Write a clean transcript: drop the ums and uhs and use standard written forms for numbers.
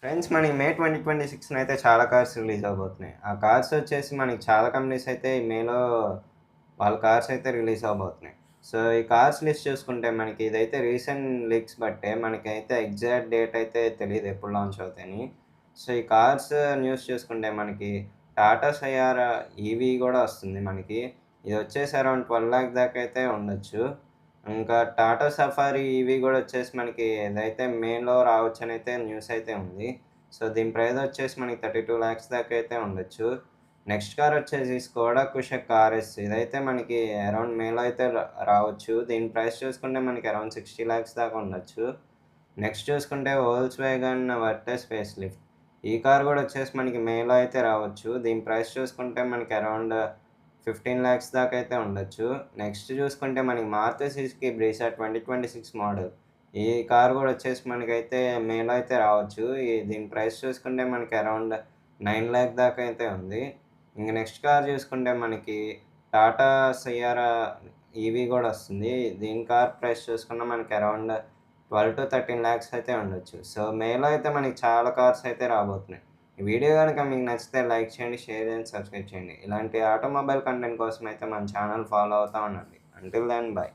Friends మనకి మే 2026 అయితే చాలా కార్స్ రిలీజ్ అవ్వబోతున్నాయి. ఆ కార్స్ వచ్చేసి మనకి చాలా కంపెనీస్ అయితే ఈ మేలో వాళ్ళ కార్స్ అయితే రిలీజ్ అవ్వబోతున్నాయి. సో, ఈ కార్స్ లిస్ట్ చూసుకుంటే మనకి ఇదైతే రీసెంట్ లీక్స్ బట్టే మనకైతే ఎగ్జాక్ట్ డేట్ అయితే తెలీదు ఎప్పుడు లాంచ్ అవుతాయని. సో, ఈ కార్స్ న్యూస్ చూసుకుంటే మనకి టాటా సయారా ఈవీ గూడా వస్తుంది మనకి. ఇదొచ్చేసి అరౌండ్ 12,00,000 దాకా అయితే ఉండొచ్చు. ఇంకా టాటా సఫారీ ఈవీ గూడా వచ్చేసి మనకి ఇదైతే మేలో రావచ్చనైతే న్యూస్ అయితే ఉంది. సో, దీని ప్రైస్ వచ్చేసి మనకి 32,00,000 దాకా అయితే ఉండొచ్చు. నెక్స్ట్ కార్ వచ్చేసి స్కోడా కుషక్ ఆర్ఎస్. ఇదైతే మనకి అరౌండ్ మేలో అయితే రావచ్చు. దీని ప్రైస్ చూసుకుంటే మనకి అరౌండ్ 60,00,000 దాకా ఉండొచ్చు. నెక్స్ట్ చూసుకుంటే వోల్క్స్‌వాగన్ వర్టెస్ ఫేస్ లిఫ్ట్. ఈ కార్ గూడా వచ్చేసి మనకి మేలో అయితే రావచ్చు. దీని ప్రైస్ చూసుకుంటే మనకి అరౌండ్ 15,00,000 దాకా అయితే ఉండొచ్చు. నెక్స్ట్ చూసుకుంటే మనకి మారుతి సుజుకి బ్రీజా 2026 మోడల్. ఈ కార్ గూడా వచ్చేసి మనకైతే మేలో అయితే రావచ్చు. దీని ప్రైస్ చూసుకుంటే మనకి అరౌండ్ 9,00,000 దాకా అయితే ఉంది. ఇంక నెక్స్ట్ కార్ చూసుకుంటే మనకి టాటా సియారా ఈవీ గూడా వస్తుంది. దీని కార్ ప్రైస్ చూసుకున్నా మనకి అరౌండ్ 12,00,000-13,00,000 అయితే ఉండొచ్చు. సో, మేలో అయితే మనకి చాలా కార్స్ అయితే రాబోతున్నాయి. ఈ వీడియో గనుక మీకు నచ్చితే లైక్ చేయండి, షేర్ చేయండి, సబ్స్క్రైబ్ చేయండి. ఇలాంటి ఆటోమొబైల్ కంటెంట్ కోసం అయితే మన ఛానల్ ఫాలో అవుతా ఉండండి. Until then by.